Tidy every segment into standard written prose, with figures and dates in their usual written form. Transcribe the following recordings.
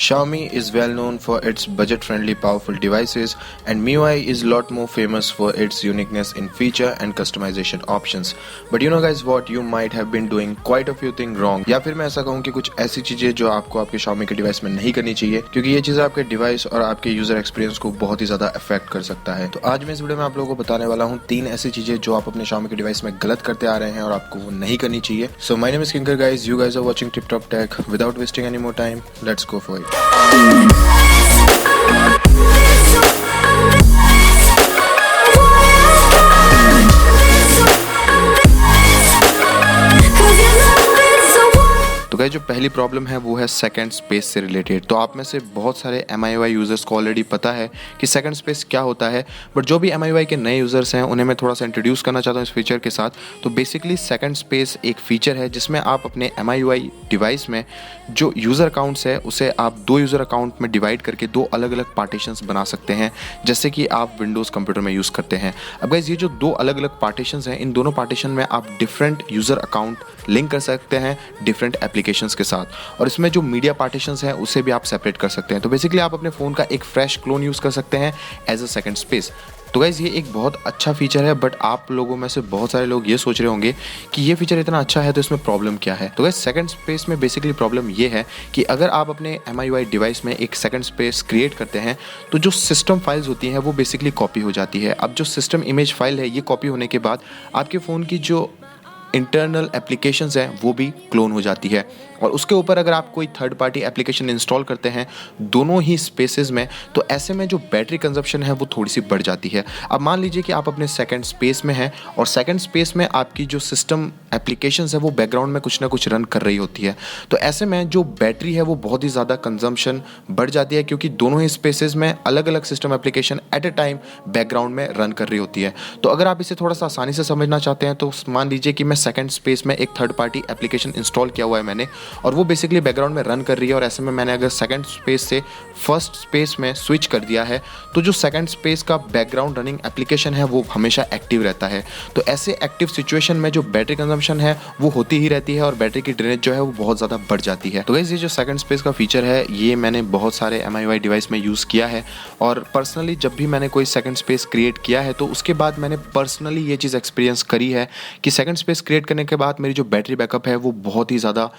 Xiaomi is well known for its budget-friendly powerful devices and MIUI is lot more famous for its uniqueness in feature and customization options. But you know guys what, you might have been doing quite a few things wrong, या फिर मैं ऐसा कहूँ कि कुछ ऐसी चीजें जो आपको आपके Xiaomi के डिवाइस में नहीं करनी चाहिए, क्योंकि ये चीजें आपके डिवाइस और आपके यूजर एक्सपीरियंस को बहुत ही ज्यादा अफेक्ट कर सकता है। तो आज मैं इस वीडियो में आप लोगों को बताने वाला हूँ 3 ऐसी चीजें जो आप अपने Xiaomi के डिवाइस में गलत करते आ रहे हैं और आपको वो नहीं करनी चाहिए। So my name is Kinkar guys, you guys are watching TipTopTech। Without wasting any more time, let's go for it. तो गाइस जो पहली प्रॉब्लम है वो है सेकंड स्पेस से रिलेटेड। तो आप में से बहुत सारे MIUI यूजर्स को ऑलरेडी पता है कि सेकंड स्पेस क्या होता है, बट जो भी MIUI के नए यूजर्स हैं उन्हें मैं थोड़ा सा इंट्रोड्यूस करना चाहता हूँ इस फीचर के साथ। तो बेसिकली सेकंड स्पेस एक फीचर है जिसमें आप अपने MIUI डिवाइस में जो यूज़र अकाउंट्स है उसे आप 2 यूज़र अकाउंट में डिवाइड करके 2 अलग अलग पार्टीशंस बना सकते हैं, जैसे कि आप विंडोज़ कंप्यूटर में यूज़ करते हैं। अब गाइस ये जो 2 अलग अलग पार्टीशंस हैं, इन दोनों पार्टीशन में आप डिफरेंट यूज़र अकाउंट लिंक कर सकते हैं डिफरेंट एप्लीकेशंस के साथ, और इसमें जो मीडिया पार्टीशंस हैं उसे भी आप सेपरेट कर सकते हैं। तो बेसिकली आप अपने फ़ोन का एक फ्रेश क्लोन यूज़ कर सकते हैं एज अ सेकंड स्पेस। तो गाइज़ ये एक बहुत अच्छा फीचर है, बट आप लोगों में से बहुत सारे लोग ये सोच रहे होंगे कि ये फीचर इतना अच्छा है तो इसमें प्रॉब्लम क्या है। तो गाइज़ सेकंड स्पेस में बेसिकली प्रॉब्लम ये है कि अगर आप अपने MIUI डिवाइस में एक सेकंड स्पेस क्रिएट करते हैं तो जो सिस्टम फाइल्स होती हैं वो बेसिकली कॉपी हो जाती है। अब जो सिस्टम इमेज फाइल है ये कॉपी होने के बाद आपके फ़ोन की जो इंटरनल एप्लीकेशंस हैं वो भी क्लोन हो जाती है, और उसके ऊपर अगर आप कोई थर्ड पार्टी एप्लीकेशन इंस्टॉल करते हैं दोनों ही स्पेसेस में, तो ऐसे में जो बैटरी कंजप्शन है वो थोड़ी सी बढ़ जाती है। अब मान लीजिए कि आप अपने सेकंड स्पेस में हैं और सेकंड स्पेस में आपकी जो सिस्टम एप्लीकेशंस है वो बैकग्राउंड में कुछ ना कुछ रन कर रही होती है, तो ऐसे में जो बैटरी है वो बहुत ही ज़्यादा कंजम्पशन बढ़ जाती है, क्योंकि दोनों ही स्पेसेस में अलग अलग system application at a time background में रन कर रही होती है। तो अगर आप इसे थोड़ा सा आसानी से समझना चाहते हैं तो मान लीजिए कि मैं सेकंड स्पेस में एक थर्ड पार्टी एप्लीकेशन इंस्टॉल किया हुआ है मैंने, और वो बेसिकली बैकग्राउंड में रन कर रही है, और ऐसे में मैंने अगर सेकंड स्पेस से फर्स्ट स्पेस में स्विच कर दिया है तो जो सेकंड स्पेस का बैकग्राउंड रनिंग एप्लीकेशन है वो हमेशा एक्टिव रहता है। तो ऐसे एक्टिव सिचुएशन में जो बैटरी कंजम्पशन है वो होती ही रहती है और बैटरी की ड्रेनेज जो है वो बहुत ज़्यादा बढ़ जाती है। तो गाइस ये जो सेकंड स्पेस का फीचर है ये मैंने बहुत सारे MIUI डिवाइस में यूज़ किया है, और पर्सनली जब भी मैंने कोई सेकंड स्पेस क्रिएट किया है तो उसके बाद मैंने पर्सनली ये चीज़ एक्सपीरियंस करी है कि सेकंड स्पेस क्रिएट करने के बाद मेरी जो बैटरी बैकअप है वो बहुत ही ज़्यादा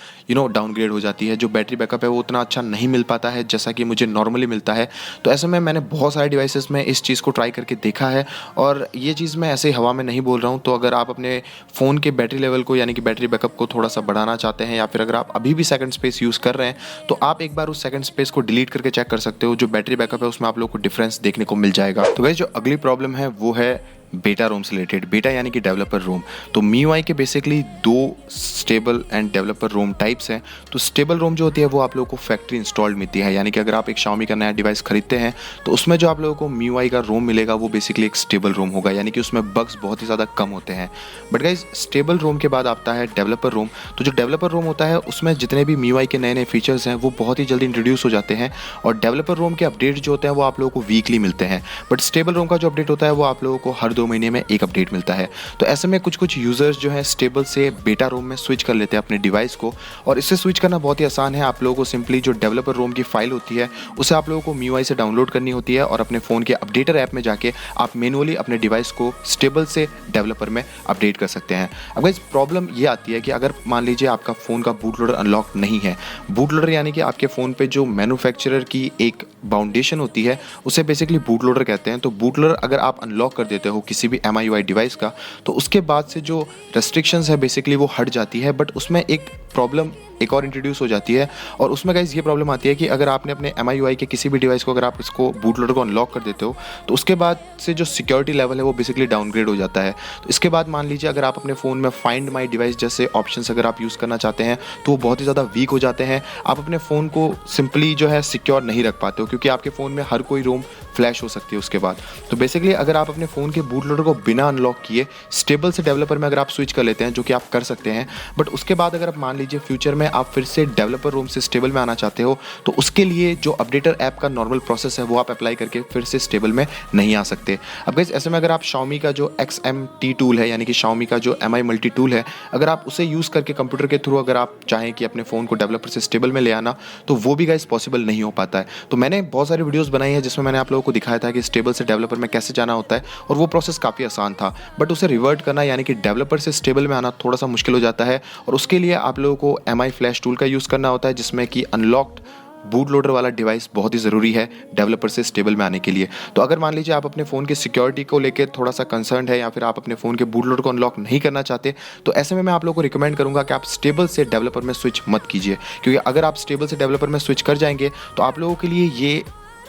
डाउनग्रेड हो जाती है। जो बैटरी बैकअप है वो उतना अच्छा नहीं मिल पाता है जैसा कि मुझे नॉर्मली मिलता है। तो ऐसे में मैंने बहुत सारे डिवाइसेस में इस चीज़ को ट्राई करके देखा है, और ये चीज़ मैं ऐसे हवा में नहीं बोल रहा हूँ। तो अगर आप अपने फ़ोन के बैटरी लेवल को यानी कि बैटरी बैकअप को थोड़ा सा बढ़ाना चाहते हैं, या फिर अगर आप अभी भी सेकंड स्पेस यूज़ कर रहे हैं तो आप एक बार उस सेकंड स्पेस को डिलीट करके चेक कर सकते हो। जो बैटरी बैकअप है उसमें आप लोगों को डिफरेंस देखने को मिल जाएगा। तो गाइस जो अगली प्रॉब्लम है वो है बेटा रोम से रिलेटेड। बेटा यानी कि डेवलपर रोम। तो MIUI के basically 2 stable and developer ROM types हैं। तो स्टेबल रोम जो होती है वो आप लोगों को फैक्ट्री इंस्टॉल्ड मिलती है, यानी कि अगर आप एक Xiaomi का नया डिवाइस खरीदते हैं तो उसमें जो आप लोगों को MIUI का रोम मिलेगा वो बेसिकली एक स्टेबल रोम होगा, यानी कि उसमें बग्स बहुत ही ज़्यादा कम होते हैं। बट गाइज स्टेबल रोम के बाद आता है डेवलपर रोम। तो जो डेवलपर रोम होता है उसमें जितने भी MIUI के नए नए फीचर्स हैं वो बहुत ही जल्दी इंट्रोड्यूस हो जाते हैं, और डेवलपर रोम के अपडेट जो होते हैं वो आप लोगों को वीकली मिलते हैं। बट स्टेबल रोम का जो अपडेट होता है वो आप लोगों को हर 2 महीने में एक अपडेट मिलता है। तो ऐसे में कुछ यूजर्स जो है स्टेबल से बेटा रोम में स्विच कर लेते हैं अपने डिवाइस को, और इससे स्विच करना बहुत ही आसान है। आप लोगों को सिंपली जो डेवलपर रोम की फाइल होती है उसे आप लोगों को MIUI से डाउनलोड करनी होती है, और अपने फ़ोन के अपडेटर ऐप में जाके आप मैनुअली अपने डिवाइस को स्टेबल से डेवलपर में अपडेट कर सकते हैं। अब गाइस प्रॉब्लम ये आती है कि अगर मान लीजिए आपका फ़ोन का बूट लोडर अनलॉक नहीं है। बूट लोडर यानी कि आपके फ़ोन पे जो मैन्युफैक्चरर की एक बाउंडेशन होती है उसे बेसिकली बूट लोडर कहते हैं। तो बूट लोडर अगर आप अनलॉक कर देते हो किसी भी MIUI डिवाइस का, तो उसके बाद से जो रेस्ट्रिक्शंस है बेसिकली वो हट जाती है। बट उसमें एक प्रॉब्लम एक और इंट्रोड्यूस हो जाती है, और उसमें गाइस ये प्रॉब्लम आती है कि अगर आपने अपने MIUI के किसी भी डिवाइस को अगर आप इसको बूट लोडर को अनलॉक कर देते हो तो उसके बाद से जो सिक्योरिटी लेवल है वो बेसिकली डाउनग्रेड हो जाता है। तो इसके बाद मान लीजिए अगर आप अपने फ़ोन में फाइंड माई डिवाइस जैसे ऑप्शंस अगर आप यूज़ करना चाहते हैं तो वो बहुत ही ज़्यादा वीक हो जाते हैं। आप अपने फ़ोन को सिंपली जो है सिक्योर नहीं रख पाते हो, क्योंकि आपके फ़ोन में हर कोई रोम फ्लैश हो सकती है उसके बाद। तो बेसिकली अगर आप अपने फ़ोन के बूट लोडर को बिना अनलॉक किए स्टेबल से डेवलपर में अगर आप स्विच कर लेते हैं, जो कि आप कर सकते हैं, बट उसके बाद अगर आप मान लीजिए फ्यूचर में आप फिर से डेवलपर रूम से स्टेबल में आना चाहते हो तो उसके लिए जो अपडेटर ऐप का नॉर्मल प्रोसेस है वो आप अप्लाई करके फिर से स्टेबल में नहीं आ सकते। अब गाइस ऐसे में अगर आप Xiaomi का जो XMT टूल है यानी कि Xiaomi का जो MI मल्टी टूल है, अगर आप उसे यूज़ करके कंप्यूटर के थ्रू अगर आप चाहें कि अपने फ़ोन को डेवलपर से स्टेबल में ले आना, तो वो भी गाइस पॉसिबल नहीं हो पाता है। तो मैंने बहुत सारी वीडियोस बनाई है जिसमें मैंने आप लोगों को दिखाया था कि स्टेबल से डेवलपर में कैसे जाना होता है और वो प्रोसेस काफ़ी आसान था, बट उसे रिवर्ट करना यानी कि डेवलपर से स्टेबल में आना थोड़ा सा मुश्किल हो जाता है और उसके लिए आप लोगों को MI फ्लैश टूल का यूज़ करना होता है, जिसमें कि अनलॉक्ड बूट लोडर वाला डिवाइस बहुत ही ज़रूरी है डेवलपर से स्टेबल में आने के लिए। तो अगर मान लीजिए आप अपने फ़ोन की सिक्योरिटी को लेकर थोड़ा सा कंसर्न है या फिर आप अपने फ़ोन के बूट लोडर को अनलॉक नहीं करना चाहते, तो ऐसे में मैं आप लोगों को रिकमेंड करूंगा कि आप स्टेबल से डेवलपर में स्विच मत कीजिए, क्योंकि अगर आप स्टेबल से डेवलपर में स्विच कर जाएंगे तो आप लोगों के लिए ये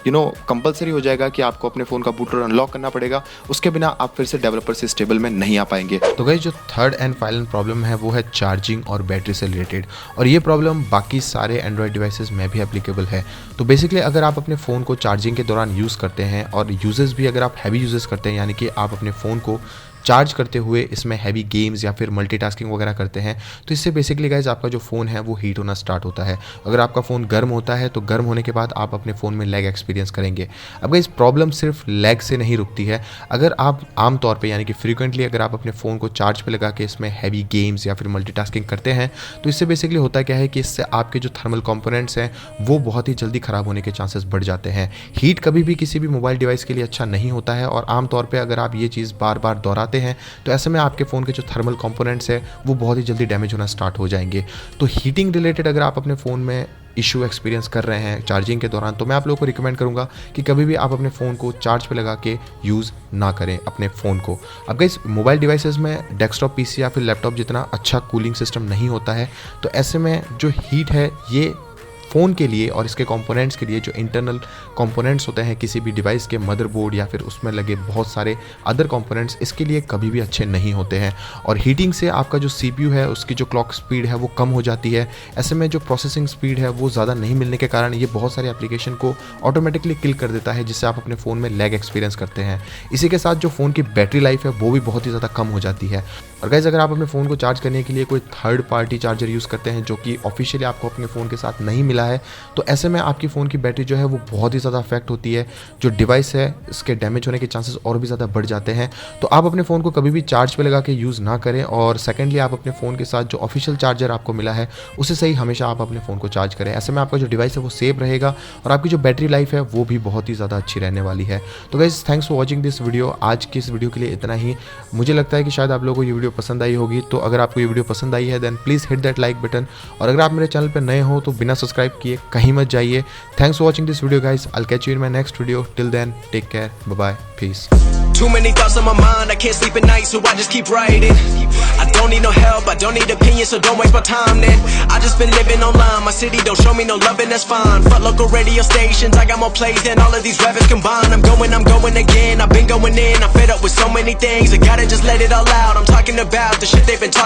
कंपलसरी हो जाएगा कि आपको अपने फ़ोन का बूट लोडर अनलॉक करना पड़ेगा, उसके बिना आप फिर से डेवलपर से स्टेबल में नहीं आ पाएंगे। तो गाइस जो थर्ड एंड फाइनल प्रॉब्लम है वो है चार्जिंग और बैटरी से रिलेटेड, और ये प्रॉब्लम बाकी सारे एंड्रॉयड डिवाइसेस में भी एप्लीकेबल है। तो बेसिकली अगर आप अपने फ़ोन को चार्जिंग के दौरान यूज़ करते हैं और यूजेस भी अगर आप हैवी यूजेस करते हैं, यानी कि आप अपने फ़ोन को चार्ज करते हुए इसमें हैवी गेम्स या फिर मल्टीटास्किंग वगैरह करते हैं, तो इससे बेसिकली गाइज आपका जो फ़ोन है वो हीट होना स्टार्ट होता है। अगर आपका फ़ोन गर्म होता है तो गर्म होने के बाद आप अपने फ़ोन में लैग एक्सपीरियंस करेंगे। अब गाइज प्रॉब्लम सिर्फ लैग से नहीं रुकती है। अगर आप आम तौर पे यानी कि फ्रीक्वेंटली अगर आप अपने फ़ोन को चार्ज पे लगा के इसमें हैवी गेम्स या फिर मल्टीटास्किंग करते हैं, तो इससे बेसिकली होता क्या है कि इससे आपके जो थर्मल कंपोनेंट्स हैं वो बहुत ही जल्दी ख़राब होने के चांसेस बढ़ जाते हैं। हीट कभी भी किसी भी मोबाइल डिवाइस के लिए अच्छा नहीं होता है, और आमतौर पर अगर आप ये चीज़ बार बार दोहराते हैं तो ऐसे में आपके फ़ोन के जो थर्मल कंपोनेंट्स है वो बहुत ही जल्दी डैमेज होना स्टार्ट हो जाएंगे। तो हीटिंग रिलेटेड अगर आप अपने फ़ोन में इशू एक्सपीरियंस कर रहे हैं चार्जिंग के दौरान, तो मैं आप लोगों को रिकमेंड करूंगा कि कभी भी आप अपने फ़ोन को चार्ज पे लगा के यूज़ ना करें अपने फ़ोन को। अब गाइस मोबाइल डिवाइसेस में डेस्कटॉप PC या फिर लैपटॉप जितना अच्छा कूलिंग सिस्टम नहीं होता है, तो ऐसे में जो हीट है ये फ़ोन के लिए और इसके कंपोनेंट्स के लिए, जो इंटरनल कंपोनेंट्स होते हैं किसी भी डिवाइस के, मदरबोर्ड या फिर उसमें लगे बहुत सारे अदर कंपोनेंट्स, इसके लिए कभी भी अच्छे नहीं होते हैं। और हीटिंग से आपका जो CPU है उसकी जो क्लॉक स्पीड है वो कम हो जाती है। ऐसे में जो प्रोसेसिंग स्पीड है वो ज़्यादा नहीं मिलने के कारण ये बहुत सारे एप्लीकेशन को ऑटोमेटिकली किल कर देता है, जिससे आप अपने फ़ोन में लैग एक्सपीरियंस करते हैं। इसी के साथ जो फ़ोन की बैटरी लाइफ है वो भी बहुत ही ज़्यादा कम हो जाती है। और गाइस अगर आप अपने फ़ोन को चार्ज करने के लिए कोई थर्ड पार्टी चार्जर यूज़ करते हैं जो कि ऑफिशियली आपको अपने फ़ोन के साथ नहीं मिला है, तो ऐसे में आपकी फ़ोन की बैटरी जो है वो बहुत ही ज़्यादा अफेक्ट होती है। जो डिवाइस है इसके डैमेज होने के चांसेस और भी ज़्यादा बढ़ जाते हैं। तो आप अपने फ़ोन को कभी भी चार्ज पे लगा के यूज़ ना करें, और सेकेंडली आप अपने फ़ोन के साथ जो ऑफिशियल चार्जर आपको मिला है उसे सही हमेशा आप अपने फ़ोन को चार्ज करें। ऐसे में आपका जो डिवाइस है वो सेफ रहेगा और आपकी जो बैटरी लाइफ है वो भी बहुत ही ज़्यादा अच्छी रहने वाली है। तो guys thanks for watching this video. आज की इस वीडियो के लिए इतना ही। मुझे लगता है कि शायद आप लोगों को ये वीडियो पसंद आई होगी, तो अगर आपको ये वीडियो पसंद आई है then please hit that like button, और अगर आप मेरे चैनल पर नए हो तो बिना सब्सक्राइब किए कहीं मत जाइए। Thanks for watching this video guys. I'll catch you in my next video. Till then, take care. Bye-bye. Peace. Too many thoughts on my mind, I can't sleep at night, so I just keep writing. I don't need no help, I don't need opinions, so don't waste my time then. I just been living online, my city don't show me no love and that's fine. Fuck local radio stations, I got more plays than all of these rappers combined. I'm going again, I've been going in, I'm fed up with so many things, I gotta just let it all out. I'm talking about the shit they've been talking